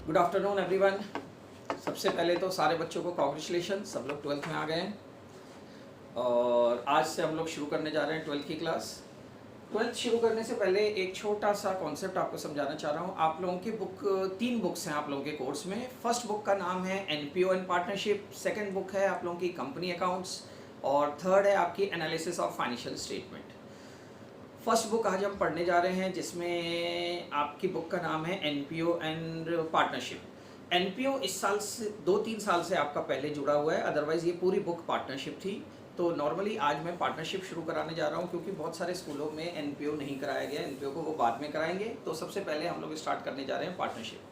Good afternoon everyone. सबसे पहले तो सारे बच्चों को कॉन्ग्रेचुलेशन, सब लोग 12th में आ गए हैं और आज से हम लोग शुरू करने जा रहे हैं 12th की क्लास। 12th शुरू करने से पहले एक छोटा सा कॉन्सेप्ट आपको समझाना चाह रहा हूँ। आप लोगों की बुक 3 बुक्स हैं आप लोगों के कोर्स में। फर्स्ट बुक का नाम है NPO and partnership, second book है आप लोगों की कंपनी अकाउंट्स और थर्ड है आपकी analysis of financial statement. First book आज हम पढ़ने जा रहे हैं जिसमें आपकी बुक का नाम है एनपीओ एंड पार्टनरशिप। एनपीओ इस साल से 2-3 साल से आपका पहले जुड़ा हुआ है, अदरवाइज ये पूरी बुक पार्टनरशिप थी। तो नॉर्मली आज मैं पार्टनरशिप शुरू कराने जा रहा हूँ क्योंकि बहुत सारे स्कूलों में एनपीओ नहीं कराया गया। एनपीओ को वो बाद में कराएंगे, तो सबसे पहले हम लोग स्टार्ट करने जा रहे हैं पार्टनरशिप।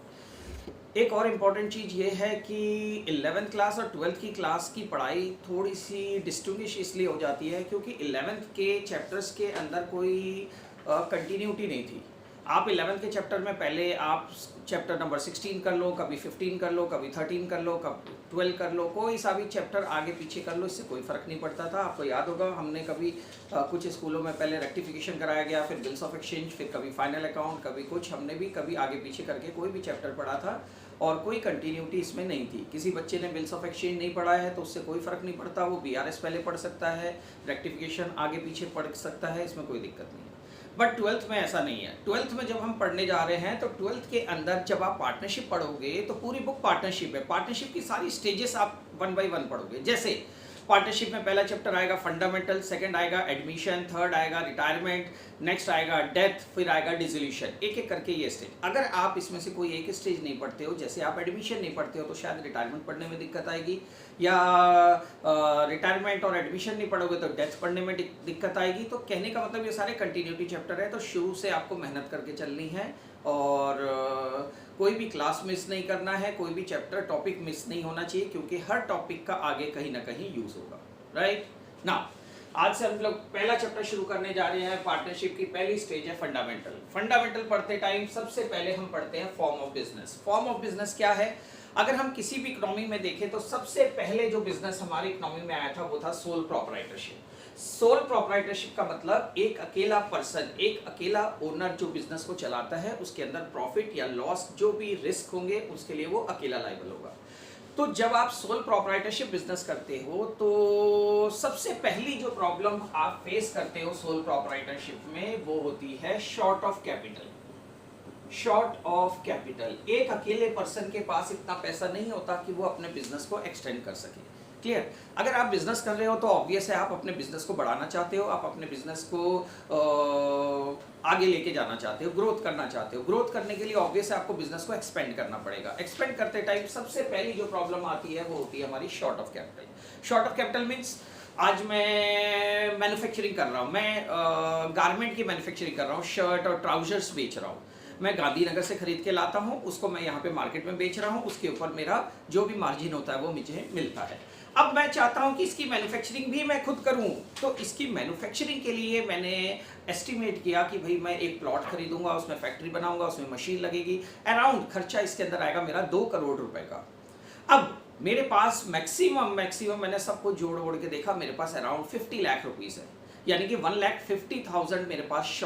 एक और इम्पॉर्टेंट चीज़ ये है कि 11th क्लास और 12th की क्लास की पढ़ाई थोड़ी सी डिस्टिंग्विश इसलिए हो जाती है क्योंकि 11th के चैप्टर्स के अंदर कोई कंटिन्यूटी नहीं थी। आप 11th के चैप्टर में पहले आप चैप्टर नंबर 16 कर लो, कभी 15 कर लो, कभी 13 कर लो, कभी 12 कर लो, कोई सा भी चैप्टर आगे पीछे कर लो, इससे कोई फ़र्क नहीं पड़ता था। आपको याद होगा हमने कभी कुछ स्कूलों में पहले रेक्टिफिकेशन कराया गया, फिर बिल्स ऑफ एक्सचेंज, फिर कभी फाइनल अकाउंट, कभी कुछ, हमने भी कभी आगे पीछे करके कोई भी चैप्टर पढ़ा था और कोई कंटिन्यूटी इसमें नहीं थी। किसी बच्चे ने बिल्स ऑफ एक्सचेंज नहीं पढ़ा है तो उससे कोई फ़र्क नहीं पड़ता, वो बीआरएस पहले पढ़ सकता है, रेक्टिफिकेशन आगे पीछे पढ़ सकता है, इसमें कोई दिक्कत नहीं है। बट 12th में ऐसा नहीं है। 12th में जब हम पढ़ने जा रहे हैं तो 12th के अंदर जब आप पार्टनरशिप पढ़ोगे तो पूरी बुक पार्टनरशिप है। पार्टनरशिप की सारी स्टेजेस आप 1 बाय 1 पढ़ोगे। जैसे पार्टनरशिप में पहला चैप्टर आएगा फंडामेंटल, सेकंड आएगा एडमिशन, थर्ड आएगा रिटायरमेंट, नेक्स्ट आएगा डेथ, फिर आएगा डिसोल्यूशन। एक एक करके ये स्टेज। अगर आप इसमें से कोई एक स्टेज नहीं पढ़ते हो, जैसे आप एडमिशन नहीं पढ़ते हो तो शायद रिटायरमेंट पढ़ने में दिक्कत आएगी, या रिटायरमेंट और एडमिशन नहीं पढ़ोगे तो डेथ पढ़ने में दिक्कत आएगी। तो कहने का मतलब ये सारे कंटिन्यूटी चैप्टर है, तो शुरू से आपको मेहनत करके चलनी है और कोई भी क्लास मिस नहीं करना है, कोई भी चैप्टर टॉपिक मिस नहीं होना चाहिए क्योंकि हर टॉपिक का आगे कहीं ना कहीं यूज होगा। राइट ना, आज से हम लोग पहला चैप्टर शुरू करने जा रहे हैं। पार्टनरशिप की पहली स्टेज है फंडामेंटल। फंडामेंटल पढ़ते टाइम सबसे पहले हम पढ़ते हैं form of business. Form of business क्या है? अगर हम किसी भी इकोनॉमी में देखें तो सबसे पहले जो बिजनेस हमारी इकोनॉमी में आया था वो था सोल प्रोप्राइटरशिप। सोल प्रोप्राइटरशिप का मतलब एक अकेला पर्सन, एक अकेला ओनर जो बिजनेस को चलाता है, उसके अंदर प्रॉफिट या लॉस जो भी रिस्क होंगे उसके लिए वो अकेला लायबल होगा। तो जब आप सोल प्रोप्राइटरशिप बिजनेस करते हो तो सबसे पहली जो प्रॉब्लम आप फेस करते हो सोल प्रोप्राइटरशिप में वो होती है short of capital. Short of capital, एक अकेले पर्सन के पास इतना पैसा नहीं होता कि वो अपने बिजनेस को एक्सटेंड कर सके। क्लियर? अगर आप बिजनेस कर रहे हो तो ऑब्वियस है आप अपने बिजनेस को बढ़ाना चाहते हो, आप अपने बिजनेस को आगे लेके जाना चाहते हो, ग्रोथ करना चाहते हो। ग्रोथ करने के लिए ऑब्वियस है आपको बिजनेस को एक्सपेंड करना पड़ेगा। एक्सपेंड करते टाइम सबसे पहली जो प्रॉब्लम आती है वो होती है हमारी short of capital. Short of capital means आज मैं मैन्युफैक्चरिंग कर रहा हूँ, मैं गारमेंट की मैन्युफैक्चरिंग कर रहा हूँ, शर्ट और ट्राउजर्स बेच रहा हूँ, मैं गांधीनगर से खरीद के लाता हूँ, उसको मैं यहाँ पे मार्केट में बेच रहा हूँ, उसके ऊपर मेरा जो भी मार्जिन होता है वो मुझे मिलता है। अब मैं चाहता हूँ कि इसकी मैन्युफैक्चरिंग भी मैं खुद करूँ, तो इसकी मैन्युफैक्चरिंग के लिए मैंने एस्टिमेट किया कि भाई मैं एक प्लॉट खरीदूंगा, उसमें फैक्ट्री बनाऊंगा, उसमें मशीन लगेगी, अराउंड खर्चा इसके अंदर आएगा मेरा 2 करोड़ रुपए का। अब मेरे पास मैक्सिमम मैंने सबको जोड़ के देखा, मेरे पास अराउंड 50 लाख रुपीज़ है, यानी कि 1,50,000 मेरे पास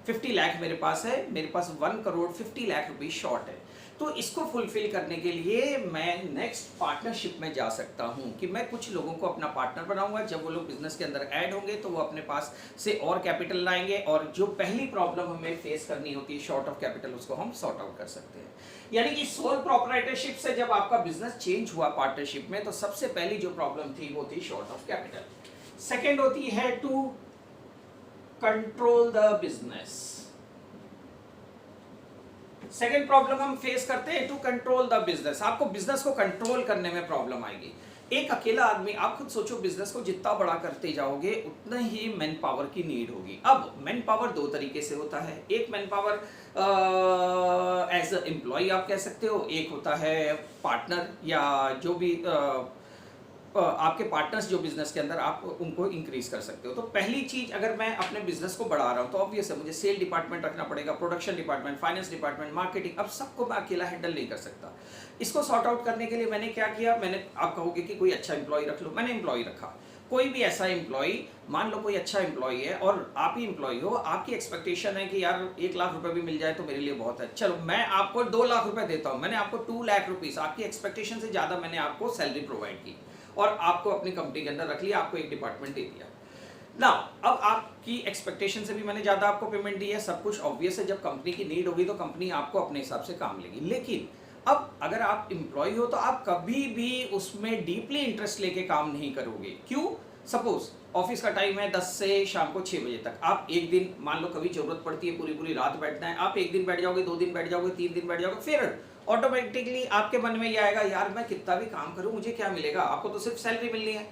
50 लाख मेरे पास है, मेरे पास 1 करोड़ 50 लाख रुपीज शॉर्ट है। तो इसको फुलफिल करने के लिए मैं नेक्स्ट पार्टनरशिप में जा सकता हूं कि मैं कुछ लोगों को अपना पार्टनर बनाऊंगा। जब वो लोग बिजनेस के अंदर ऐड होंगे तो वो अपने पास से और कैपिटल लाएंगे और जो पहली प्रॉब्लम हमें फेस करनी होती है शॉर्ट ऑफ कैपिटल, उसको हम सॉर्ट आउट कर सकते हैं। यानी कि सोल प्रोप्राइटरशिप से जब आपका बिजनेस चेंज हुआ पार्टनरशिप में, तो सबसे पहली जो प्रॉब्लम थी वो थी शॉर्ट ऑफ कैपिटल। सेकेंड होती है to control the business. Second problem हम फेस करते हैं टू कंट्रोल द बिजनेस। आपको बिजनेस को कंट्रोल करने में प्रॉब्लम आएगी। एक अकेला आदमी, आप खुद सोचो, बिजनेस को जितना बड़ा करते जाओगे उतना ही मैन पावर की नीड होगी। अब मैन पावर 2 तरीके से होता है। एक man power as a employee आप कह सकते हो, एक होता है पार्टनर या जो भी आपके पार्टनर्स जो बिजनेस के अंदर आप उनको इंक्रीज कर सकते हो। तो पहली चीज, अगर मैं अपने बिजनेस को बढ़ा रहा हूं तो ऑब्वियस है मुझे सेल डिपार्टमेंट रखना पड़ेगा, production department, finance department, marketing. अब सबको मैं अकेला हैंडल नहीं कर सकता। इसको सॉर्ट आउट करने के लिए मैंने क्या किया, मैंने, आप कहोगे कि कोई अच्छा एम्प्लॉय रख लो, मैंने एम्प्लॉय रखा। कोई भी ऐसा एम्प्लॉय, मान लो कोई अच्छा एम्प्लॉय है और आप ही एम्प्लॉय हो, आपकी एक्सपेक्टेशन है कि यार 1 लाख रुपए भी मिल जाए तो मेरे लिए बहुत है, चलो मैं आपको 2 लाख रुपए देता हूं, मैंने आपको 2 लाख रुपीस, आपकी एक्सपेक्टेशन से ज्यादा मैंने आपको सैलरी प्रोवाइड की और आपको अपनी कंपनी के अंदर रख लिया, आपको एक डिपार्टमेंट दे दिया ना। अब आपकी एक्सपेक्टेशन से भी मैंने ज्यादा आपको पेमेंट दी है, सब कुछ ऑब्वियस है, जब कंपनी की नीड होगी तो कंपनी आपको अपने हिसाब से काम लेगी। लेकिन अब अगर आप एम्प्लॉय हो तो आप कभी भी उसमें डीपली इंटरेस्ट लेके काम नहीं करोगे। क्यों? सपोज ऑफिस का टाइम है 10 से शाम को 6 बजे तक, आप एक दिन मान लो कभी जरूरत पड़ती है पूरी पूरी रात बैठना है, आप एक दिन बैठ जाओगे, 2 दिन बैठ जाओगे, 3 दिन बैठ जाओगे, फिर ऑटोमेटिकली आपके मन में ये आएगा यार मैं कितना भी काम करूं मुझे क्या मिलेगा, आपको तो सिर्फ सैलरी मिलनी है।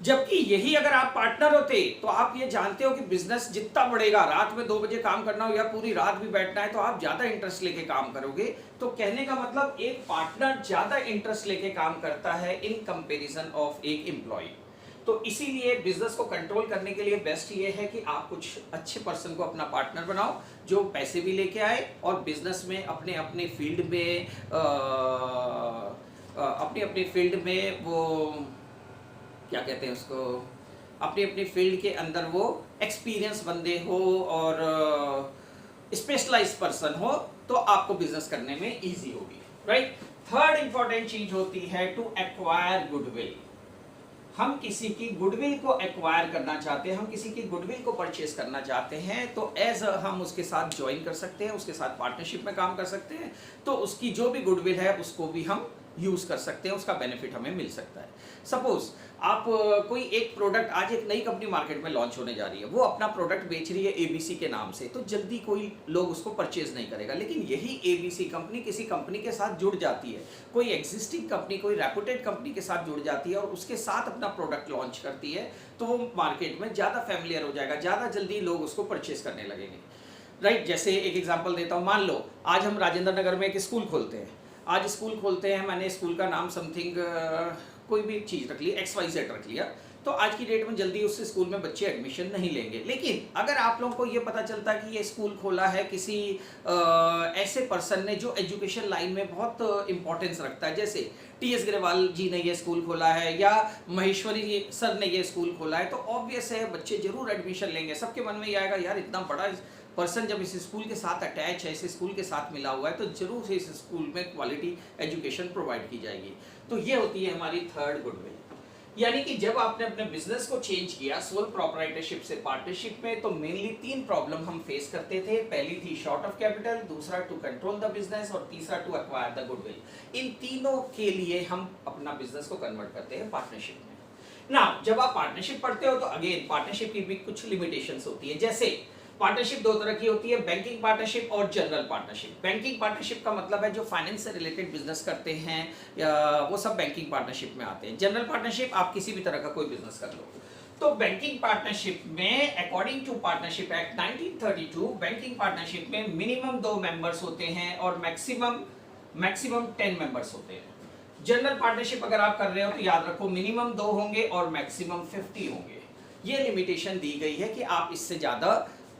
जबकि यही अगर आप पार्टनर होते तो आप ये जानते हो कि बिजनेस जितना बढ़ेगा, रात में 2 बजे काम करना हो या पूरी रात भी बैठना है, तो आप ज्यादा इंटरेस्ट लेके काम करोगे। तो कहने का मतलब एक पार्टनर ज्यादा इंटरेस्ट लेके काम करता है इन कंपैरिजन ऑफ एक एम्प्लॉय। तो इसीलिए बिजनेस को कंट्रोल करने के लिए बेस्ट ये है कि आप कुछ अच्छे पर्सन को अपना पार्टनर बनाओ जो पैसे भी लेके आए और बिजनेस में अपने अपने फील्ड में अपनी अपनी फील्ड में वो क्या कहते हैं उसको, अपनी अपनी फील्ड के अंदर वो एक्सपीरियंस बंदे हो और स्पेशलाइज्ड पर्सन हो, तो आपको बिजनेस करने में इजी होगी, राइट। थर्ड इंपॉर्टेंट चीज होती है टू एक्वायर गुडविल। हम किसी की गुडविल को एक्वायर करना चाहते हैं, हम किसी की गुडविल को परचेस करना चाहते हैं, तो एज हम उसके साथ ज्वाइन कर सकते हैं, उसके साथ पार्टनरशिप में काम कर सकते हैं, तो उसकी जो भी गुडविल है उसको भी हम यूज कर सकते हैं, उसका बेनिफिट हमें मिल सकता है। सपोज आप कोई एक प्रोडक्ट, आज एक नई कंपनी मार्केट में लॉन्च होने जा रही है, वो अपना प्रोडक्ट बेच रही है एबीसी के नाम से, तो जल्दी कोई लोग उसको परचेज नहीं करेगा। लेकिन यही एबीसी कंपनी किसी कंपनी के साथ जुड़ जाती है, कोई एग्जिस्टिंग कंपनी, कोई रेपुटेड कंपनी के साथ जुड़ जाती है और उसके साथ अपना प्रोडक्ट लॉन्च करती है, तो वो मार्केट में ज़्यादा फैमिलियर हो जाएगा, ज़्यादा जल्दी लोग उसको परचेज करने लगेंगे, राइट। जैसे एक एग्जाम्पल देता हूँ, मान लो आज हम राजेंद्र नगर में एक स्कूल खोलते हैं, आज स्कूल खोलते हैं, मैंने स्कूल का नाम समथिंग कोई भी चीज़ रख ली, XYZ रख लिया, तो आज की डेट में जल्दी उस स्कूल में बच्चे एडमिशन नहीं लेंगे। लेकिन अगर आप लोगों को ये पता चलता कि ये स्कूल खोला है किसी ऐसे पर्सन ने जो एजुकेशन लाइन में बहुत इंपॉर्टेंस रखता है, जैसे TS ग्रेवाल जी ने ये स्कूल खोला है या महेश्वरी सर ने ये स्कूल खोला है, तो ऑब्वियस है बच्चे जरूर एडमिशन लेंगे। सबके मन में ये आएगा यार इतना बड़ा पर्सन जब इस स्कूल के साथ अटैच है, इस स्कूल के साथ मिला हुआ है, तो जरूर से इस स्कूल में क्वालिटी एजुकेशन प्रोवाइड की जाएगी। तो ये होती है हमारी थर्ड गुडविल। यानी कि जब आपने अपने बिजनेस को चेंज किया सोल प्रोप्राइटरशिप से पार्टनरशिप में, तो मेनली 3 प्रॉब्लम हम फेस करते थे। पहली थी शॉर्ट ऑफ कैपिटल, दूसरा टू कंट्रोल द बिजनेस और तीसरा टू एक्वायर द गुडविल। इन तीनों के लिए हम अपना बिजनेस को कन्वर्ट करते हैं पार्टनरशिप में। ना जब आप पार्टनरशिप पढ़ते हो तो अगेन पार्टनरशिप की भी कुछ लिमिटेशंस होती है। जैसे पार्टनरशिप 2 तरह की होती है, बैंकिंग पार्टनरशिप और जनरल पार्टनरशिप। बैंकिंग पार्टनरशिप का मतलब है जो फाइनेंस से रिलेटेड बिजनेस करते हैं वो सब बैंकिंग पार्टनरशिप में आते हैं। जनरल पार्टनरशिप आप किसी भी तरह का कोई बिजनेस कर लो। तो बैंकिंग पार्टनरशिप में according to partnership act 1932 banking partnership में मिनिमम 2 मेंबर्स होते हैं और मैक्सिमम 10 मेंबर्स होते हैं। जनरल पार्टनरशिप अगर आप कर रहे हो तो याद रखो मिनिमम 2 होंगे और मैक्सिमम 50 होंगे। ये लिमिटेशन दी गई है कि आप इससे ज्यादा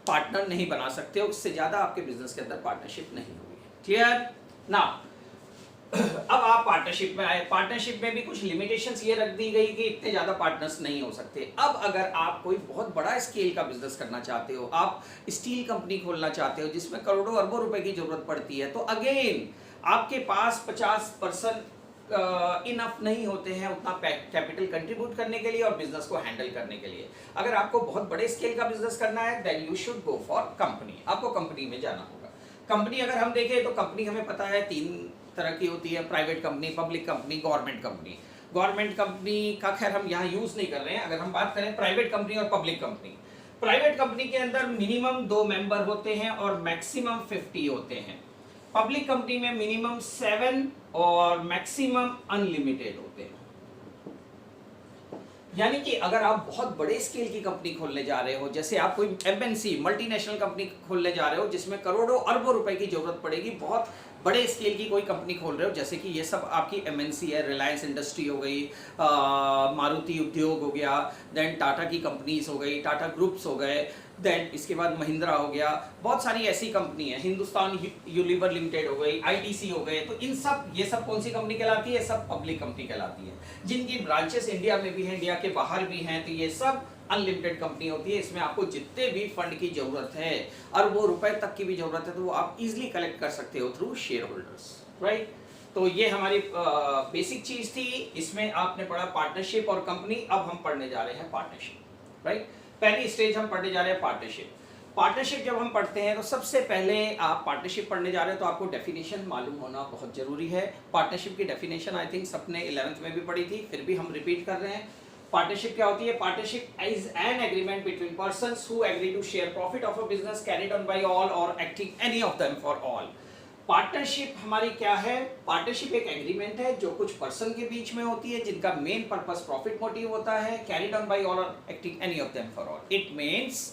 पार्टनर नहीं बना सकते हो, इससे ज्यादा आपके बिजनेस के अंदर पार्टनरशिप नहीं होगी। क्लियर ना? अब आप पार्टनरशिप में आए, पार्टनरशिप में भी कुछ लिमिटेशंस ये रख दी गई कि इतने ज्यादा पार्टनर्स नहीं हो सकते। अब अगर आप कोई बहुत बड़ा स्केल का बिजनेस करना चाहते हो, आप स्टील कंपनी खोलना चाहते हो जिसमें करोड़ों अरबों रुपए की जरूरत पड़ती है, तो अगेन आपके पास 50% इनफ नहीं होते हैं उतना कैपिटल कंट्रीब्यूट करने के लिए और बिजनेस को हैंडल करने के लिए। अगर आपको बहुत बड़े स्केल का बिजनेस करना है then you should go for company, आपको कंपनी में जाना होगा। कंपनी अगर हम देखें तो कंपनी हमें पता है 3 तरह की होती है, private company, public company, government company. Government company का खैर हम यहाँ यूज नहीं कर रहे हैं, अगर हम बात करें प्राइवेट कंपनी और पब्लिक कंपनी। प्राइवेट कंपनी के अंदर मिनिमम 2 मेंबर होते हैं और मैक्सिमम 50 होते हैं। पब्लिक कंपनी में मिनिमम 7 और मैक्सिमम अनलिमिटेड होते हैं। यानी कि अगर आप बहुत बड़े स्केल की कंपनी खोलने जा रहे हो, जैसे आप कोई MNC मल्टीनेशनल कंपनी खोलने जा रहे हो जिसमें करोड़ों अरबों रुपए की जरूरत पड़ेगी, बहुत बड़े स्केल की कोई कंपनी खोल रहे हो, जैसे कि ये सब आपकी MNC है, रिलायंस इंडस्ट्री हो गई, मारुति उद्योग हो गया, देन टाटा की कंपनीज हो गई, टाटा ग्रुप्स हो गए, देन इसके बाद महिंद्रा हो गया, बहुत सारी ऐसी कंपनी है, हिंदुस्तान यूनिलीवर लिमिटेड हो गई, आईटीसी हो गए, तो इन सब ये सब कौन सी कंपनी कहलाती है? सब पब्लिक कंपनी कहलाती है, जिनकी ब्रांचेस इंडिया में भी हैं, इंडिया के बाहर भी हैं। तो ये सब अनलिमिटेड कंपनी होती है, इसमें आपको जितने भी फंड की जरूरत है, अरबों रुपए तक की भी जरूरत है, तो वो आप इजिली कलेक्ट कर सकते हो थ्रू शेयर होल्डर्स, राइट। तो ये हमारी बेसिक चीज थी। इसमें आपने पढ़ा पार्टनरशिप और कंपनी। अब हम पढ़ने जा रहे हैं पार्टनरशिप, राइट। पहली स्टेज हम पढ़ने जा रहे हैं पार्टनरशिप। पार्टनरशिप जब हम पढ़ते हैं तो सबसे पहले आप पार्टनरशिप पढ़ने जा रहे हैं तो आपको डेफिनेशन मालूम होना बहुत जरूरी है। पार्टनरशिप की डेफिनेशन आई थिंक सबने 11th में भी पढ़ी थी, फिर भी हम रिपीट कर रहे हैं। पार्टनरशिप क्या होती है? Partnership is an agreement between persons who agree to share profit of a business carried on by all और acting any of them for all. Partnership हमारी क्या है? पार्टनरशिप एक एग्रीमेंट है जो कुछ पर्सन के बीच में होती है, जिनका मेन पर्पस प्रॉफिट मोटिव होता है, कैरिड ऑन बाय ऑल और acting any of them for all. It means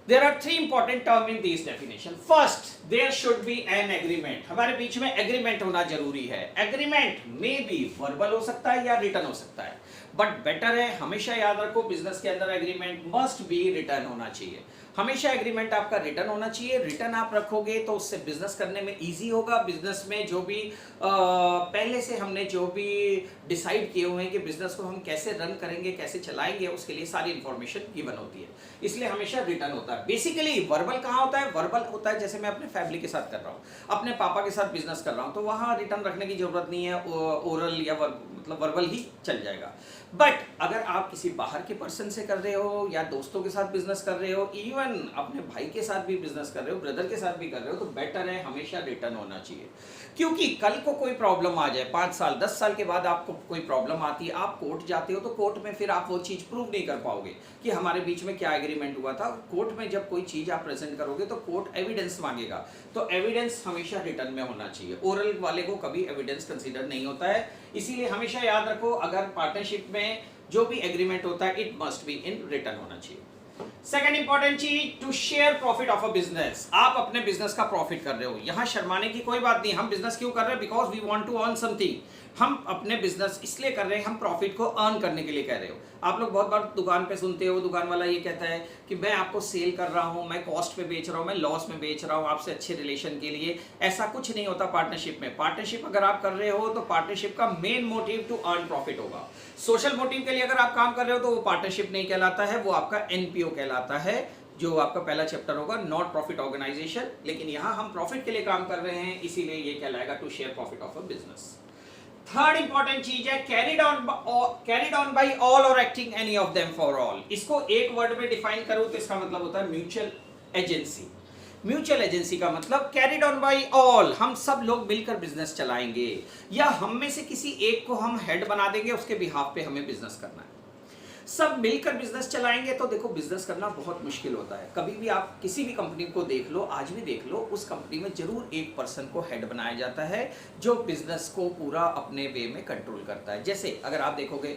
there are three important terms in this definition. First, there should be an agreement. हमारे बीच में एग्रीमेंट होना जरूरी है। Agreement में भी वर्बल हो सकता है या रिटर्न हो सकता है, बट बेटर है हमेशा याद रखो बिजनेस के अंदर एग्रीमेंट मस्ट बी रिटर्न होना चाहिए। हमेशा एग्रीमेंट आपका रिटर्न होना चाहिए। रिटर्न आप रखोगे तो उससे बिजनेस करने में इजी होगा। बिजनेस में जो भी पहले से हमने जो भी डिसाइड किए हुए हैं कि बिजनेस को हम कैसे रन करेंगे, कैसे चलाएंगे, उसके लिए सारी इंफॉर्मेशन गिवन होती है, इसलिए हमेशा रिटर्न होता है। बेसिकली वर्बल कहाँ होता है? वर्बल होता है जैसे मैं अपने फैमिली के साथ कर रहा हूँ, अपने पापा के साथ बिजनेस कर रहा हूँ, तो वहाँ रिटर्न रखने की जरूरत नहीं है, ओरल या मतलब वर्बल ही चल जाएगा। बट अगर आप किसी बाहर के पर्सन से कर रहे हो या दोस्तों के साथ बिजनेस कर रहे हो, इवन अपने भाई के साथ भी बिजनेस कर रहे हो, ब्रदर के साथ भी कर रहे हो, तो बेटर है हमेशा रिटर्न होना चाहिए। क्योंकि कल को कोई प्रॉब्लम आ जाए, 5 साल 10 साल के बाद आपको कोई प्रॉब्लम आती है, आप कोर्ट जाते हो, तो कोर्ट में फिर आप वो चीज प्रूव नहीं कर पाओगे कि हमारे बीच में क्या एग्रीमेंट हुआ था। कोर्ट में जब कोई चीज आप प्रेजेंट करोगे तो कोर्ट एविडेंस मांगेगा, तो एविडेंस हमेशा रिटर्न में होना चाहिए। ओरल वाले को कभी एविडेंस कंसीडर नहीं होता है। इसीलिए हमेशा याद रखो, अगर पार्टनरशिप में जो भी एग्रीमेंट होता है it must be in return होना चाहिए। सेकंड इंपॉर्टेंट चीज, to share profit of a business. आप अपने बिजनेस का प्रॉफिट कर रहे हो, यहां शर्माने की कोई बात नहीं। हम बिजनेस क्यों कर रहे हैं? Because we want to earn something. हम अपने बिजनेस इसलिए कर रहे हैं, हम प्रॉफिट को अर्न करने के लिए कह रहे हो। आप लोग बहुत बार दुकान पे सुनते हो, दुकान वाला ये कहता है कि मैं आपको सेल कर रहा हूं, मैं कॉस्ट पे बेच रहा हूं, मैं लॉस में बेच रहा हूं आपसे अच्छे रिलेशन के लिए। ऐसा कुछ नहीं होता पार्टनरशिप में। पार्टनरशिप अगर आप कर रहे हो तो पार्टनरशिप का main motive to earn profit होगा। सोशल मोटिव के लिए अगर आप काम कर रहे हो तो वो पार्टनरशिप नहीं कहलाता है, वो आपका एनपीओ कहलाता है, जो आपका पहला चैप्टर होगा, नॉट प्रॉफिट ऑर्गेनाइजेशन। लेकिन यहां हम प्रॉफिट के लिए काम कर रहे हैं, इसीलिए ये कहलाएगा to share profit of a business. Third important चीज है कैरिड ऑन बाय ऑल और acting any of them for all. इसको एक वर्ड में डिफाइन करूं तो इसका मतलब होता है म्यूचुअल एजेंसी। म्यूचुअल एजेंसी का मतलब कैरिड ऑन बाय ऑल, हम सब लोग मिलकर बिजनेस चलाएंगे, या हम में से किसी एक को हम हेड बना देंगे, उसके बिहाफ पे हमें बिजनेस करना है। सब मिलकर बिजनेस चलाएंगे तो देखो बिजनेस करना बहुत मुश्किल होता है। कभी भी आप किसी भी कंपनी को देख लो, आज भी देख लो, उस कंपनी में जरूर एक पर्सन को हेड बनाया जाता है जो बिजनेस को पूरा अपने वे में कंट्रोल करता है। जैसे अगर आप देखोगे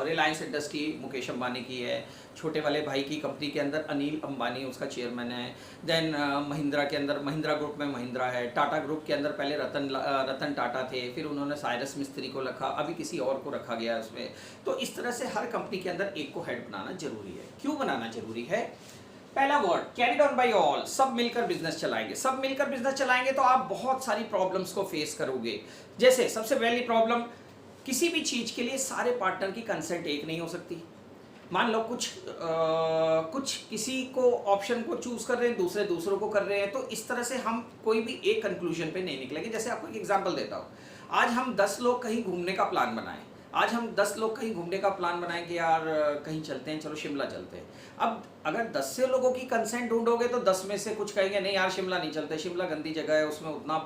रिलायंस इंडस्ट्री मुकेश अंबानी की है, छोटे वाले भाई की कंपनी के अंदर अनिल अंबानी उसका चेयरमैन है। देन महिंद्रा के अंदर महिंद्रा ग्रुप में महिंद्रा है। टाटा ग्रुप के अंदर पहले रतन टाटा थे, फिर उन्होंने साइरस मिस्त्री को रखा, अभी किसी और को रखा गया उसमें। तो इस तरह से हर कंपनी के अंदर एक को हेड बनाना जरूरी है। क्यों बनाना जरूरी है? पहला word carried on by all, सब मिलकर बिजनेस चलाएंगे। सब मिलकर बिजनेस चलाएंगे तो आप बहुत सारी प्रॉब्लम्स को फेस करोगे। जैसे सबसे पहली प्रॉब्लम, किसी भी चीज के लिए सारे पार्टनर की कंसेंट एक नहीं हो सकती। मान लो कुछ किसी को ऑप्शन को चूज कर रहे हैं, दूसरों को कर रहे हैं, तो इस तरह से हम कोई भी एक कंक्लूजन पे नहीं निकलेंगे। जैसे आपको एक एग्जांपल देता हूँ, आज हम 10 लोग कहीं घूमने का प्लान बनाएं, आज हम 10 लोग कहीं घूमने का प्लान बनाएं कि यार कहीं चलते हैं, चलो शिमला चलते हैं। अब अगर 10 से लोगों की कंसेंट ढूंढोगे तो 10 में से कुछ कहेंगे नहीं यार शिमला नहीं चलते, शिमला गंदी जगह है, उसमें उतना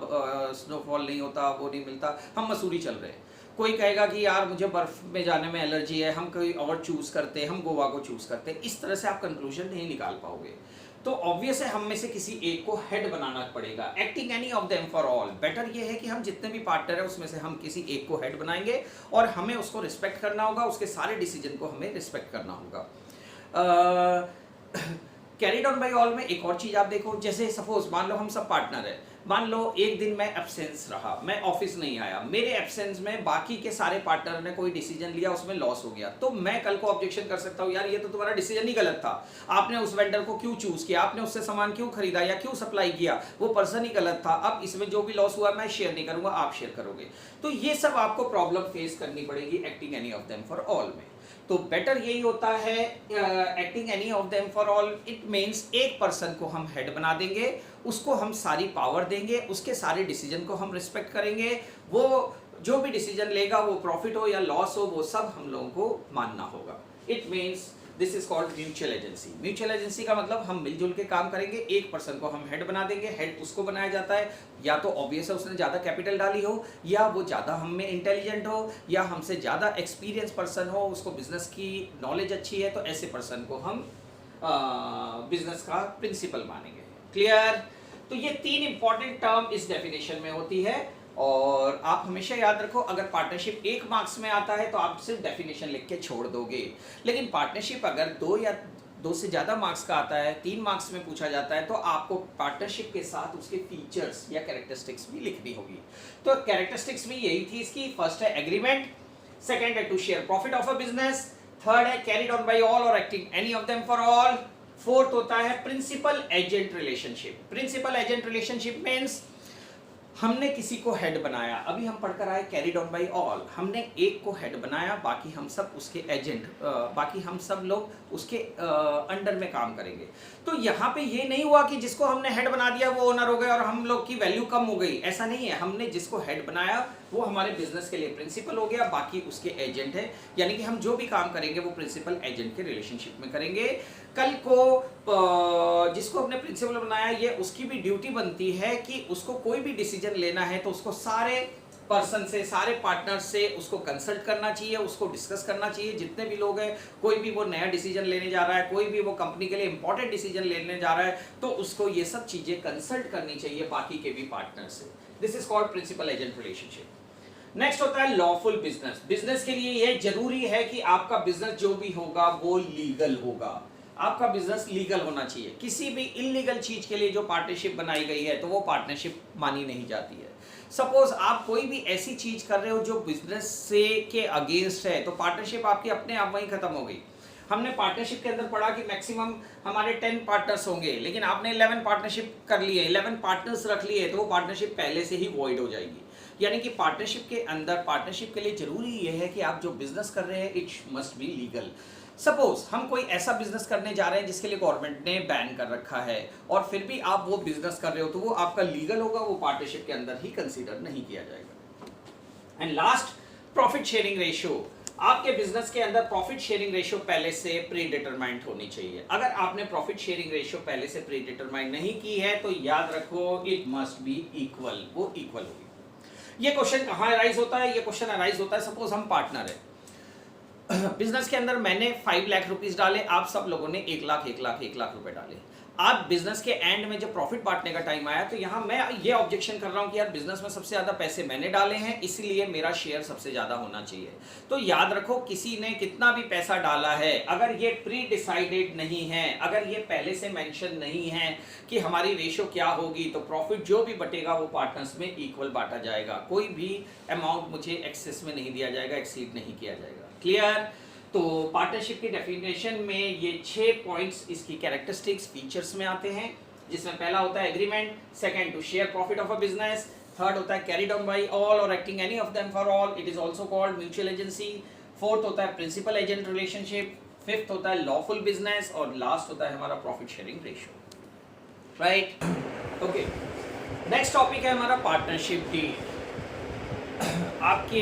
स्नोफॉल नहीं होता, वो नहीं मिलता, हम मसूरी चल रहे हैं। कोई कहेगा कि यार मुझे बर्फ में जाने में एलर्जी है, हम कोई और चूज करते हैं, हम गोवा को चूज करते हैं। इस तरह से आप कंक्लूजन नहीं निकाल पाओगे। तो ऑब्वियस है हम में से किसी एक को हेड बनाना पड़ेगा। Acting any of them for all, better ये है कि हम जितने भी पार्टनर है उसमें से हम किसी एक को हेड बनाएंगे और हमें उसको रिस्पेक्ट करना होगा, उसके सारे डिसीजन को हमें रिस्पेक्ट करना होगा। कैरीड ऑन बाय ऑल में एक और चीज आप देखो, जैसे सपोज मान लो हम सब पार्टनर है, मान लो एक दिन मैं एब्सेंस रहा, मैं ऑफिस नहीं आया, मेरे एब्सेंस में बाकी के सारे पार्टनर ने कोई डिसीजन लिया, उसमें लॉस हो गया, तो मैं कल को ऑब्जेक्शन कर सकता हूं, यार ये तो तुम्हारा डिसीजन ही गलत था, आपने उस वेंडर को क्यों चूज किया, आपने उससे सामान क्यों खरीदा या क्यों सप्लाई किया, वो पर्सन ही गलत था, अब इसमें जो भी लॉस हुआ मैं शेयर नहीं करूंगा, आप शेयर करोगे। तो ये सब आपको प्रॉब्लम फेस करनी पड़ेगी acting any of them for all में। तो बेटर यही होता है acting any of them for all, it means एक पर्सन को हम हेड बना देंगे, उसको हम सारी पावर देंगे, उसके सारे डिसीजन को हम रिस्पेक्ट करेंगे, वो जो भी डिसीजन लेगा वो प्रॉफिट हो या लॉस हो वो सब हम लोगों को मानना होगा। It means this is called mutual agency. Mutual agency का मतलब हम मिलजुल के काम करेंगे, एक पर्सन को हम हेड बना देंगे, हेड उसको बनाया जाता है या तो ऑब्वियस है उसने ज़्यादा कैपिटल डाली हो, या वो ज़्यादा हम में इंटेलिजेंट हो, या हमसे ज़्यादा एक्सपीरियंस पर्सन हो, उसको बिजनेस की नॉलेज अच्छी है, तो ऐसे पर्सन को हम बिजनेस का प्रिंसिपल मानेंगे। क्लियर? तो ये तीन इंपॉर्टेंट टर्म इस डेफिनेशन में होती है, और आप हमेशा याद रखो अगर पार्टनरशिप 1 मार्क्स में आता है तो आप सिर्फ डेफिनेशन लिख के छोड़ दोगे, लेकिन पार्टनरशिप अगर 2 या 2 से ज़्यादा मार्क्स का आता है, 3 मार्क्स में पूछा जाता है, तो आपको पार्टनरशिप के साथ उसके फीचर्स या कैरेक्टरिस्टिक्स भी लिखनी होगी। तो कैरेक्टरिस्टिक्स भी यही थी इसकी, फर्स्ट है एग्रीमेंट, सेकंड है to share profit of a business, third है कैरीड ऑन बाय ऑल और acting any of them for all, fourth होता है principal agent relationship. Principal agent relationship means हमने किसी को हेड बनाया, अभी हम पढ़कर आए कैरीड ऑन बाय ऑल, हमने एक को हेड बनाया, बाकी हम सब उसके एजेंट, बाकी हम सब लोग उसके अंडर में काम करेंगे। तो यहाँ पे ये नहीं हुआ कि जिसको हमने हेड बना दिया वो ओनर हो गए और हम लोग की वैल्यू कम हो गई, ऐसा नहीं है। हमने जिसको हेड बनाया वो हमारे बिजनेस के लिए प्रिंसिपल हो गया, बाकी उसके एजेंट है, यानी कि हम जो भी काम करेंगे वो प्रिंसिपल एजेंट के रिलेशनशिप में करेंगे। कल को जिसको हमने प्रिंसिपल बनाया ये उसकी भी ड्यूटी बनती है कि उसको कोई भी डिसीजन लेना है तो उसको सारे पर्सन से, सारे पार्टनर से उसको कंसल्ट करना चाहिए, उसको डिस्कस करना चाहिए। जितने भी लोग हैं, कोई भी वो नया डिसीजन लेने जा रहा है, कोई भी वो कंपनी के लिए इंपॉर्टेंट डिसीजन लेने जा रहा है, तो उसको ये सब चीजें कंसल्ट करनी चाहिए बाकी के भी पार्टनर से। This is called principal agent relationship. Next होता है लॉफुल बिजनेस। बिजनेस के लिए यह जरूरी है कि आपका बिजनेस जो भी होगा वो लीगल होगा, आपका बिजनेस लीगल होना चाहिए। किसी भी इलीगल चीज के लिए जो पार्टनरशिप बनाई गई है तो वो पार्टनरशिप मानी नहीं जाती है। सपोज आप कोई भी ऐसी चीज कर रहे हो जो बिजनेस से के अगेंस्ट है, तो पार्टनरशिप आपकी अपने आप वहीं खत्म हो गई। हमने पार्टनरशिप के अंदर पढ़ा कि मैक्सिमम हमारे 10 पार्टनर्स होंगे, लेकिन आपने 11 पार्टनरशिप कर लिए, 11 पार्टनर्स रख लिए, तो वो पार्टनरशिप पहले से ही वॉइड हो जाएगी। यानी कि पार्टनरशिप के अंदर, पार्टनरशिप के लिए जरूरी यह है कि आप जो बिजनेस कर रहे हैं it must be legal. Suppose हम कोई ऐसा बिजनेस करने जा रहे हैं जिसके लिए गवर्नमेंट ने बैन कर रखा है, और फिर भी आप वो बिजनेस कर रहे हो, तो वो आपका लीगल होगा, वो पार्टनरशिप के अंदर ही कंसीडर नहीं किया जाएगा। And last, profit sharing ratio. आपके बिजनेस के अंदर प्रॉफिट शेयरिंग रेशियो पहले से प्री डिटरमाइंड होनी चाहिए। अगर आपने प्रॉफिट शेयरिंग रेशियो पहले से प्री डिटरमाइंड नहीं की है तो याद रखो इट मस्ट बी इक्वल, वो इक्वल होगी। ये क्वेश्चन कहाँ अराइज होता है? ये क्वेश्चन अराइज होता है, सपोज हम पार्टनर है, बिजनेस के अंदर मैंने 5 लाख रुपीस डाले, आप सब लोगों ने 1 लाख रुपए डाले। आप बिजनेस के एंड में जब प्रॉफिट बांटने का टाइम आया तो यहाँ मैं ये ऑब्जेक्शन कर रहा हूँ कि यार बिजनेस में सबसे ज्यादा पैसे मैंने डाले हैं, इसलिए मेरा शेयर सबसे ज्यादा होना चाहिए। तो याद रखो किसी ने कितना भी पैसा डाला है, अगर ये प्री डिसाइडेड नहीं है, अगर ये पहले से मेंशन नहीं है कि हमारी रेशियो क्या होगी, तो प्रॉफिट जो भी बटेगा वो पार्टनर्स में इक्वल बांटा जाएगा। कोई भी अमाउंट मुझे एक्सेस में नहीं दिया जाएगा, एक्सीड नहीं किया जाएगा। क्लियर? तो पार्टनरशिप की डेफिनेशन में ये 6 पॉइंट्स इसकी कैरेक्टरिस्टिक्स, फीचर्स में आते हैं, जिसमें पहला होता है agreement, second to share profit of a business, third होता है कैरीड ऑन बाय ऑल और acting any of them for all, it is also called mutual agency, fourth होता है प्रिंसिपल एजेंट रिलेशनशिप, फिफ्थ होता है लॉफुल बिजनेस, और last होता है हमारा profit sharing ratio. Right? Okay, next topic है हमारा पार्टनरशिप डीड। आपके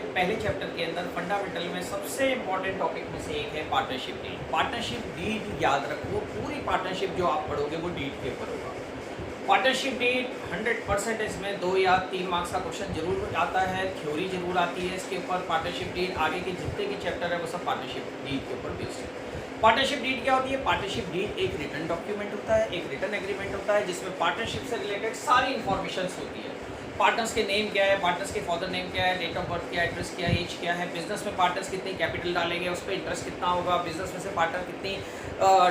पहले चैप्टर के अंदर फंडामेंटल में सबसे इंपॉर्टेंट टॉपिक में से एक है पार्टनरशिप डीड। पार्टनरशिप डीड याद रखो, पूरी पार्टनरशिप जो आप पढ़ोगे वो डीड के ऊपर होगा। पार्टनरशिप डीड 100% इसमें 2 या 3 मार्क्स का क्वेश्चन जरूर आता है, थ्योरी जरूर आती है इसके ऊपर। पार्टनरशिप डीड आगे के जितने भी चैप्टर है वो सब पार्टनरशिप डीड के ऊपर बेस्ड है। पार्टनरशिप डीड क्या होती है? पार्टनरशिप डीड एक रिटन डॉक्यूमेंट होता है, एक रिटन एग्रीमेंट होता है, जिसमें पार्टनरशिप से रिलेटेड सारी इंफॉर्मेशन होती है। पार्टनर्स के नेम क्या है, पार्टनर्स के फादर नेम क्या है, डेट ऑफ बर्थ क्या है, एड्रेस क्या है, एज क्या है, बिजनेस में पार्टनर्स कितनी कैपिटल डालेंगे, उस पर इंटरेस्ट कितना होगा, बिजनेस में से पार्टनर कितनी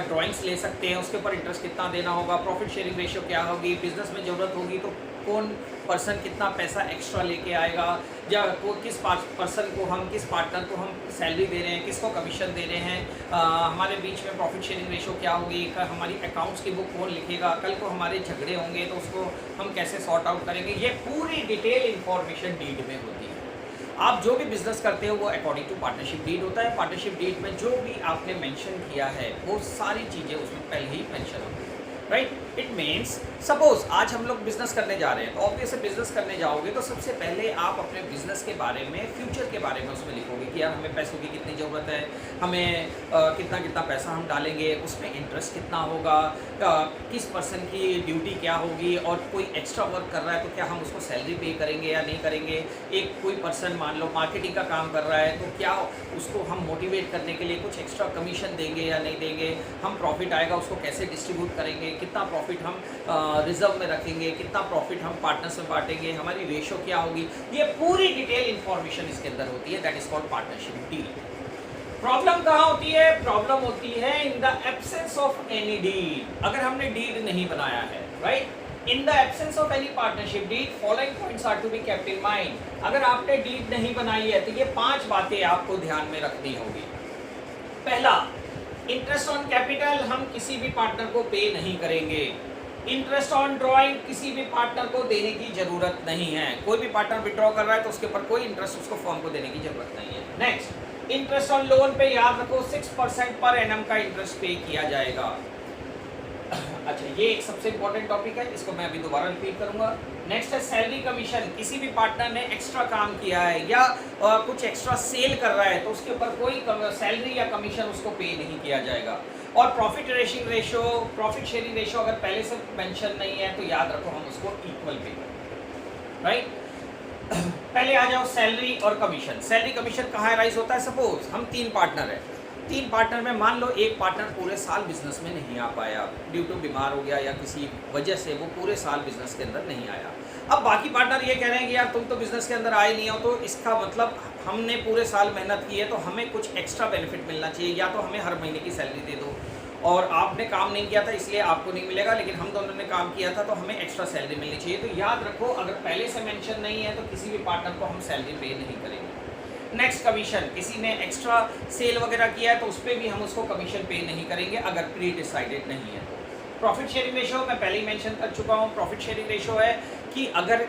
ड्राइंग्स ले सकते हैं, उसके ऊपर इंटरेस्ट कितना देना होगा, प्रॉफिट शेयरिंग रेशियो क्या होगी, बिजनेस में ज़रूरत होगी तो कौन पर्सन कितना पैसा एक्स्ट्रा लेके आएगा, या वो किस पर्सन को हम, किस पार्टनर को हम सैलरी दे रहे हैं, किसको कमीशन दे रहे हैं, हमारे बीच में प्रॉफिट शेयरिंग रेशियो क्या होगी, हमारी अकाउंट्स की बुक कौन लिखेगा, कल को हमारे झगड़े होंगे तो उसको हम कैसे सॉर्ट आउट करेंगे, ये पूरी डिटेल इंफॉर्मेशन डीड में होती है। आप जो भी बिजनेस करते हो वो अकॉर्डिंग टू पार्टनरशिप डीड होता है। पार्टनरशिप डीड में जो भी आपने मेंशन किया है वो सारी चीज़ें उसमें पहले ही मेंशन होती है, राइट। इट मीन्स सपोज आज हम लोग बिजनेस करने जा रहे हैं, तो ऑब्वियसली बिजनेस करने जाओगे तो सबसे पहले आप अपने बिजनेस के बारे में, फ्यूचर के बारे में उसमें लिखोगे कि यार हमें पैसों की कितनी ज़रूरत है, हमें कितना कितना पैसा हम डालेंगे, उसमें इंटरेस्ट कितना होगा, किस पर्सन की ड्यूटी क्या होगी, और कोई एक्स्ट्रा वर्क कर रहा है तो क्या हम उसको सैलरी पे करेंगे या नहीं करेंगे, एक कोई पर्सन मान लो मार्केटिंग का काम कर रहा है तो क्या उसको हम मोटिवेट करने के लिए कुछ एक्स्ट्रा कमीशन देंगे या नहीं देंगे, हम प्रॉफिट आएगा उसको कैसे डिस्ट्रीब्यूट करेंगे, कितना प्रॉफिट हम रिजर्व में रखेंगे, कितना प्रॉफिट हम पार्टनर्स में बांटेंगे, हमारी रेशो क्या होगी, ये पूरी डिटेल इंफॉर्मेशन इसके अंदर होती है। That is called partnership deal. Problem कहाँ होती है? प्रॉब्लम होती है in the absence of any deed. अगर हमने डीड नहीं बनाया है, right, in the absence of any partnership deed following points are to be kept in mind. अगर आपने डीड नहीं बनाई है तो ये 5 बातें आपको ध्यान में रखनी होगी। पहला, इंटरेस्ट ऑन कैपिटल हम किसी भी पार्टनर को पे नहीं करेंगे। इंटरेस्ट ऑन ड्रॉइंग किसी भी पार्टनर को देने की जरूरत नहीं है। कोई भी पार्टनर विड्रॉ कर रहा है तो उसके ऊपर कोई इंटरेस्ट उसको फर्म को देने की जरूरत नहीं है। नेक्स्ट, इंटरेस्ट ऑन लोन पे याद रखो 6% पर एनम का इंटरेस्ट पे किया जाएगा। अच्छा, ये एक सबसे इंपॉर्टेंट टॉपिक है, इसको मैं अभी दोबारा रिपीट करूंगा। नेक्स्ट है सैलरी कमीशन। किसी भी पार्टनर ने एक्स्ट्रा काम किया है या कुछ एक्स्ट्रा सेल कर रहा है तो उसके ऊपर कोई सैलरी या कमीशन उसको पे नहीं किया जाएगा। और प्रॉफिट शेयरिंग रेशियो अगर पहले से मेंशन नहीं है तो याद रखो हम उसको इक्वल पे करेंगे, राइट। पहले आ जाओ सैलरी और कमीशन। सैलरी कमीशन कहाँ राइज होता है? सपोज हम 3 पार्टनर हैं, 3 पार्टनर में मान लो एक पार्टनर पूरे साल बिजनेस में नहीं आ पाया, ड्यू टू बीमार हो गया या किसी वजह से वो पूरे साल बिजनेस के अंदर नहीं आया। अब बाकी पार्टनर ये कह रहे हैं कि यार तुम तो बिजनेस के अंदर आए नहीं हो, तो इसका मतलब हमने पूरे साल मेहनत की है तो हमें कुछ एक्स्ट्रा बेनिफिट मिलना चाहिए, या तो हमें हर महीने की सैलरी दे दो, और आपने काम नहीं किया था इसलिए आपको नहीं मिलेगा, लेकिन हम दोनों ने काम किया था तो हमें एक्स्ट्रा सैलरी मिलनी चाहिए। तो याद रखो अगर पहले से मेंशन नहीं है तो किसी भी पार्टनर को हम सैलरी पे नहीं करेंगे। Next, commission. किसी ने एक्स्ट्रा सेल वगैरह किया है तो उस पर भी हम उसको कमीशन पे नहीं करेंगे अगर प्री डिसाइडेड नहीं है। प्रॉफिट शेयरिंग रेशियो मैं पहले ही मेंशन कर चुका हूँ। प्रॉफिट शेयरिंग रेशियो है कि अगर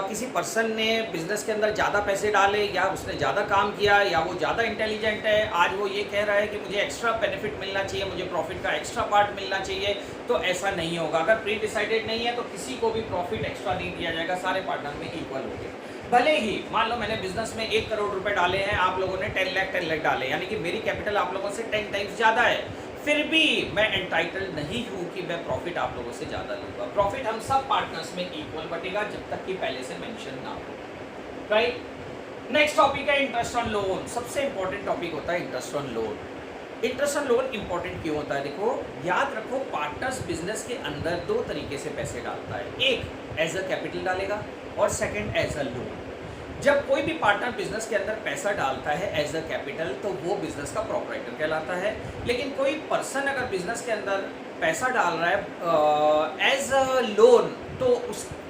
किसी पर्सन ने बिजनेस के अंदर ज़्यादा पैसे डाले या उसने ज़्यादा काम किया या वो ज़्यादा इंटेलिजेंट है, आज वो ये कह रहा है कि मुझे एक्स्ट्रा बेनिफिट मिलना चाहिए, मुझे प्रॉफिट का एक्स्ट्रा पार्ट मिलना चाहिए, तो ऐसा नहीं होगा। अगर प्री डिसाइडेड नहीं है तो किसी को भी प्रॉफिट एक्स्ट्रा नहीं दिया जाएगा, सारे पार्टनर में इक्वल होंगे। भले ही मान लो मैंने बिजनेस में 1 करोड़ रुपए डाले हैं, आप लोगों ने 10 लाख डाले, यानी कि मेरी कैपिटल आप लोगों से 10 टाइम्स ज़्यादा है, फिर भी मैं एंटाइटल्ड नहीं हूँ कि मैं प्रॉफिट आप लोगों से ज़्यादा लूँगा। प्रॉफिट हम सब पार्टनर्स में इक्वल बटेगा जब तक कि पहले से मेंशन ना हो, राइट। नेक्स्ट टॉपिक है इंटरेस्ट ऑन लोन। सबसे इंपॉर्टेंट टॉपिक होता है interest on loan. Interest on loan important क्यों होता है? देखो, याद रखो पार्टनर्स बिजनेस के अंदर 2 तरीके से पैसे डालता है, एक एज अ कैपिटल डालेगा और सेकेंड एज अ लोन। जब कोई भी पार्टनर बिजनेस के अंदर पैसा डालता है एज अ कैपिटल तो वो बिजनेस का प्रोपराइटर कहलाता है, लेकिन कोई पर्सन अगर बिजनेस के अंदर पैसा डाल रहा है एज अ लोन तो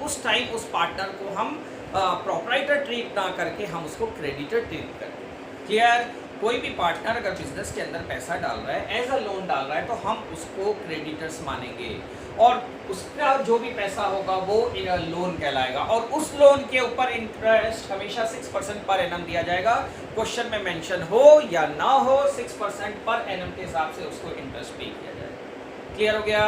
उस टाइम उस पार्टनर को हम प्रोपराइटर ट्रीट ना करके हम उसको क्रेडिटर ट्रीट करते हैं। क्लियर? कोई भी पार्टनर अगर बिजनेस के अंदर पैसा डाल रहा है, एज अ लोन डाल रहा है, तो हम उसको क्रेडिटर्स मानेंगे और उसका जो भी पैसा होगा वो लोन कहलाएगा और उस लोन के ऊपर इंटरेस्ट हमेशा 6% पर एनम दिया जाएगा। क्वेश्चन में मेंशन हो या ना हो, 6% पर एनम के हिसाब से उसको इंटरेस्ट पे किया जाएगा। क्लियर हो गया?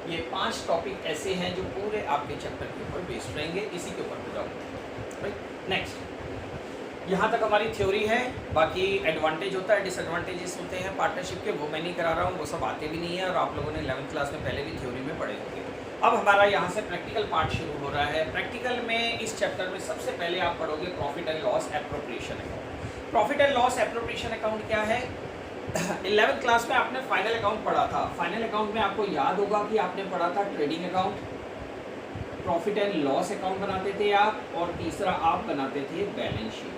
ये 5 टॉपिक ऐसे हैं जो पूरे आपके चैप्टर के ऊपर बेस्ड रहेंगे, इसी के ऊपर बुझाऊंगा। नेक्स्ट, यहाँ तक हमारी थ्योरी है, बाकी एडवांटेज होता है, डिसएडवांटेजेस होते हैं पार्टनरशिप के, वो मैं नहीं करा रहा हूँ, वो सब आते भी नहीं है और आप लोगों ने 11th क्लास में पहले भी थ्योरी में पढ़े होंगे। अब हमारा यहाँ से प्रैक्टिकल पार्ट शुरू हो रहा है। प्रैक्टिकल में इस चैप्टर में सबसे पहले आप पढ़ोगे profit and loss appropriation account. Profit and loss appropriation account क्या है? 11th क्लास में आपने फाइनल अकाउंट पढ़ा था। फाइनल अकाउंट में आपको याद होगा कि आपने पढ़ा था trading account, profit and loss account बनाते थे आप, और तीसरा आप बनाते थे balance sheet,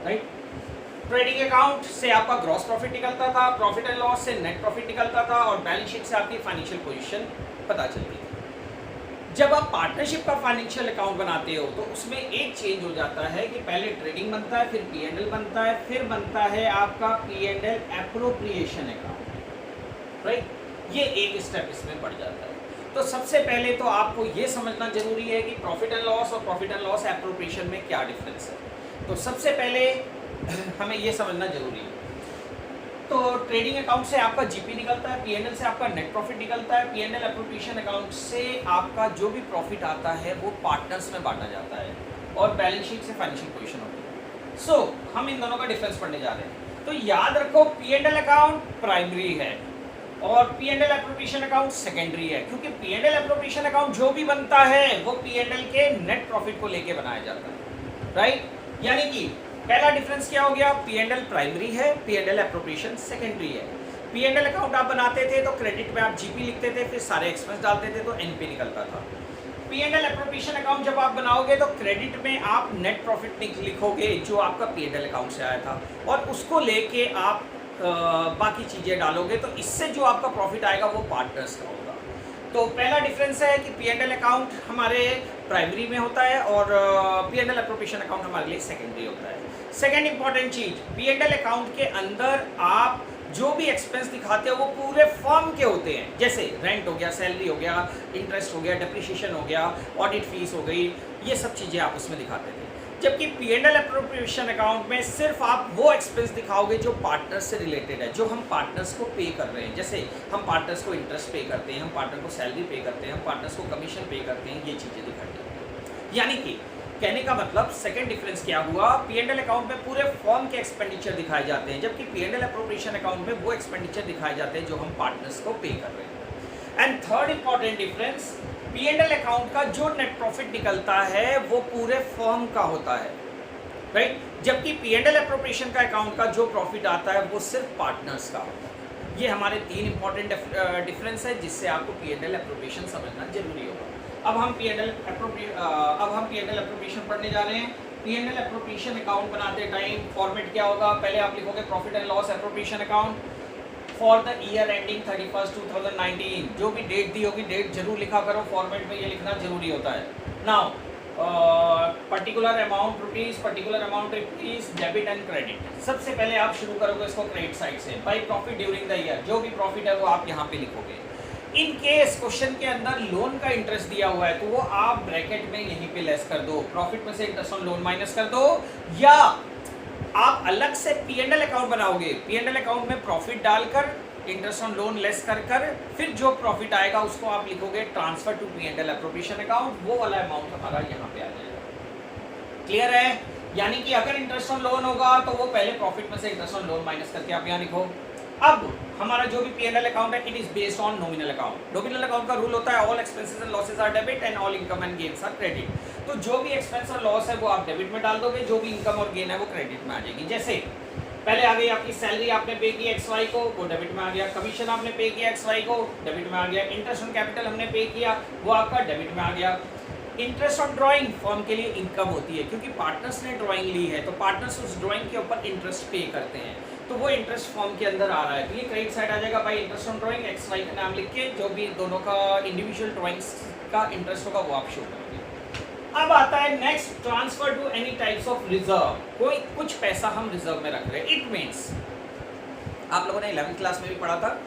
right. Trading account से आपका ग्रॉस प्रॉफिट निकलता था, प्रॉफिट एंड लॉस से नेट प्रॉफिट निकलता था, और बैलेंस शीट से आपकी फाइनेंशियल पोजीशन पता चलती थी। जब आप पार्टनरशिप का फाइनेंशियल अकाउंट बनाते हो तो उसमें एक चेंज हो जाता है कि पहले ट्रेडिंग बनता है, फिर P&L बनता है, फिर बनता है आपका P&L एप्रोप्रिएशन अकाउंट, राइट। ये एक स्टेप इसमें बढ़ जाता है। तो सबसे पहले तो आपको ये समझना जरूरी है कि प्रॉफिट एंड लॉस और प्रॉफिट एंड लॉस एप्रोप्रिएशन में क्या डिफरेंस है। तो सबसे पहले हमें ये समझना जरूरी है। तो ट्रेडिंग अकाउंट से आपका जीपी निकलता है, P&L से आपका नेट प्रॉफिट निकलता है, P&L एप्रोप्रिएशन अकाउंट से आपका जो भी प्रॉफिट आता है वो पार्टनर्स में बांटा जाता है, और बैलेंस शीट से फाइनेंशियल पोजीशन होती है। सो हम इन दोनों का डिफरेंस पढ़ने जा रहे हैं। तो याद रखो P&L अकाउंट प्राइमरी है और P&L एप्रोप्रिएशन अकाउंट सेकेंडरी है, क्योंकि P&L एप्रोप्रिएशन अकाउंट जो भी बनता है वो P&L के नेट प्रॉफिट को लेके बनाया जाता है, राइट। यानी कि पहला डिफरेंस क्या हो गया, P&L प्राइमरी है, P&L एप्रोप्रिएशन सेकेंडरी है। P&L अकाउंट आप बनाते थे तो क्रेडिट में आप जीपी लिखते थे, फिर सारे एक्सपेंस डालते थे तो एनपी निकलता था। P&L एप्रोप्रिएशन अकाउंट जब आप बनाओगे तो क्रेडिट में आप नेट प्रॉफिट लिखोगे जो आपका P&L अकाउंट से आया था, और उसको लेके आप बाकी चीजें डालोगे, तो इससे जो आपका प्रॉफिट आएगा वो पार्टनर्स का होगा। तो पहला डिफरेंस है कि P&L अकाउंट हमारे प्राइमरी में होता है और P&L एप्रोप्रिएशन अकाउंट हमारे लिए सेकेंडरी होता है। सेकेंड इंपॉर्टेंट चीज, P&L अकाउंट के अंदर आप जो भी एक्सपेंस दिखाते हो वो पूरे फर्म के होते हैं, जैसे रेंट हो गया, सैलरी हो गया, इंटरेस्ट हो गया, डेप्रिसिएशन हो गया, ऑडिट फीस हो गई, ये सब चीजें आप उसमें दिखाते थे। जबकि P&L एप्रोप्रिएशन अकाउंट में सिर्फ आप वो एक्सपेंस दिखाओगे जो पार्टनर्स से रिलेटेड है, जो हम पार्टनर्स को पे कर रहे हैं। जैसे हम पार्टनर्स को इंटरेस्ट पे करते हैं, हम पार्टनर को सैलरी पे करते हैं, हम पार्टनर्स को कमीशन पे करते हैं, ये चीजें दिखाई जाती हैं। यानी कि कहने का मतलब सेकंड डिफरेंस क्या हुआ, P&L अकाउंट में पूरे फर्म के एक्सपेंडिचर दिखाए जाते हैं, जबकि P&L एप्रोप्रिएशन अकाउंट में वो एक्सपेंडिचर दिखाए जाते हैं जो हम पार्टनर्स को पे कर रहे हैं। And third important difference, P&L account का जो नेट प्रॉफिट निकलता है वो पूरे फर्म का होता है, राइट, जबकि P&L एप्रोप्रिएशन का अकाउंट का जो प्रॉफिट आता है वो सिर्फ पार्टनर्स का होता है। ये हमारे तीन इंपॉर्टेंट डिफरेंस है जिससे आपको P&L एप्रोप्रिएशन समझना जरूरी होगा। अब हम P&L एप्रोप्रिएशन पढ़ने जा रहे हैं। P&L एप्रोप्रिएशन अकाउंट बनाते टाइम फॉर्मेट क्या होगा, पहले आप लिखोगे profit and loss appropriation account for the year ending 31 2019। जो भी डेट दी होगी डेट जरूर लिखा करो, फॉर्मेट में ये लिखना जरूरी होता है। Now particular amount rupees, particular amount rupees, debit and credit. सबसे पहले आप शुरू करोगे इसको क्रेडिट साइड से, by profit during the year, जो भी प्रॉफिट है वो आप यहाँ पे लिखोगे। इन केस क्वेश्चन के अंदर लोन का इंटरेस्ट दिया हुआ है तो वो आप ब्रैकेट में यहीं पे लेस कर दो, प्रॉफिट में से इंटरेस्ट ऑन लोन माइनस कर दो, या आप अलग से P&L अकाउंट बनाओगे, P&L अकाउंट में प्रॉफिट डालकर इंटरेस्ट ऑन लोन लेस कर फिर जो प्रॉफिट आएगा उसको आप लिखोगे transfer to P&L appropriation account, वो वाला अमाउंट हमारा यहाँ पे आ जाएगा। क्लियर है? यानी कि अगर इंटरेस्ट ऑन लोन होगा तो वो पहले प्रॉफिट में से इंटरेस्ट ऑन लोन माइनस करके आप यहाँ लिखो। अब हमारा जो भी P&L अकाउंट है it is based on nominal account. Nominal account का रूल होता है all expenses and losses are debit and all income and gains are credit. तो जो भी एक्सपेंस और लॉस है वो आप डेबिट में डाल दोगे, जो भी इनकम और गेन है वो क्रेडिट में आ जाएगी। जैसे पहले आ गई आपकी सैलरी, आपने पे की XY को, वो डेबिट में आ गया, कमीशन आपने पे किया XY को, डेबिट में आ गया, इंटरेस्ट ऑन कैपिटल हमने पे किया वो आपका डेबिट में आ गया। इंटरेस्ट ऑन ड्राइंग फर्म के लिए इनकम होती है क्योंकि पार्टनर्स ने ड्राइंग ली है तो पार्टनर्स उस ड्राइंग के ऊपर इंटरेस्ट पे करते हैं, तो वो इंटरेस्ट फॉर्म के अंदर आ रहा है, तो ये क्रेडिट साइड आ जाएगा भाई इंटरेस्ट ऑन ड्राइंग, XY का नाम लिख के जो भी दोनों का इंडिविजुअल ड्राइंग्स का इंटरेस्ट होगा वो आप शो करोगे। अब आता है next, transfer to any types of reserve. कोई कुछ पैसा हम रिजर्व में रख रहे हैं, इट मीन्स आप लोगों ने 11th क्लास में भी पढ़ा था,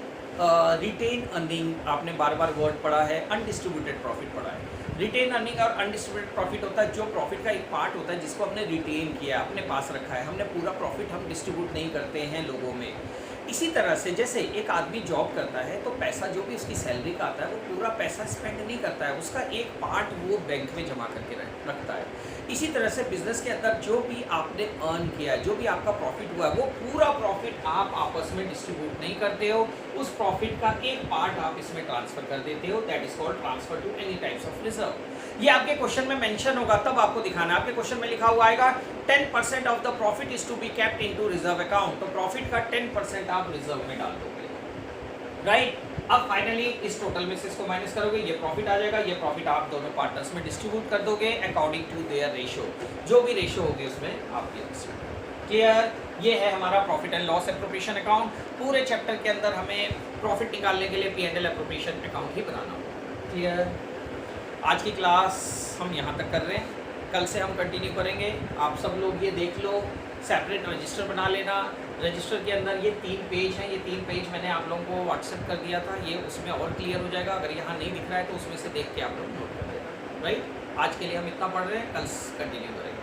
रिटेन अर्निंग आपने बार बार वर्ड पढ़ा है, अनडिस्ट्रीब्यूटेड प्रॉफिट पढ़ा है। रिटेन अर्निंग और अनडिस्ट्रीब्यूटेड प्रॉफिट होता है जो प्रॉफिट का एक पार्ट होता है जिसको हमने रिटेन किया, अपने पास रखा है, हमने पूरा प्रॉफिट हम डिस्ट्रीब्यूट नहीं करते हैं लोगों में। इसी तरह से जैसे एक आदमी जॉब करता है तो पैसा जो भी उसकी सैलरी का आता है वो पूरा पैसा स्पेंड नहीं करता है, उसका एक पार्ट वो बैंक में जमा करके रखता है। इसी तरह से बिजनेस के अंदर जो भी आपने अर्न किया है, जो भी आपका प्रॉफिट हुआ है वो पूरा प्रॉफिट आप आपस में डिस्ट्रीब्यूट नहीं करते हो, उस प्रॉफिट का एक पार्ट आप इसमें ट्रांसफर कर देते हो, that is called transfer to any types of reserve. ये आपके क्वेश्चन में मेंशन होगा तब आपको दिखाना है, आपके क्वेश्चन में लिखा हुआ आएगा 10% of the profit is to be kept into reserve account, तो प्रॉफिट का 10% आप रिजर्व में डाल दोगे, राइट। अब फाइनली इस टोटल में से इसको माइनस करोगे, ये प्रॉफिट आ जाएगा, ये प्रॉफिट आप दोनों पार्टनर्स में डिस्ट्रीब्यूट कर दोगे अकॉर्डिंग टू देयर रेशियो, जो भी रेशियो होगी उसमें आपकी क्लियर। ये है हमारा profit and loss appropriation account. पूरे चैप्टर के अंदर हमें प्रॉफिट निकालने के लिए P&L एप्रोप्रिएशन अकाउंट ही बनाना होगा। क्लियर। आज की क्लास हम यहाँ तक कर रहे हैं, कल से हम कंटिन्यू करेंगे। आप सब लोग ये देख लो, सेपरेट रजिस्टर बना लेना। रजिस्टर के अंदर ये 3 पेज हैं, ये 3 पेज मैंने आप लोगों को व्हाट्सएप कर दिया था, ये उसमें और क्लियर हो जाएगा। अगर यहाँ नहीं दिख रहा है तो उसमें से देख के आप लोग नोट कर लेना। राइट, आज के लिए हम इतना पढ़ रहे हैं, कल कंटिन्यू करेंगे।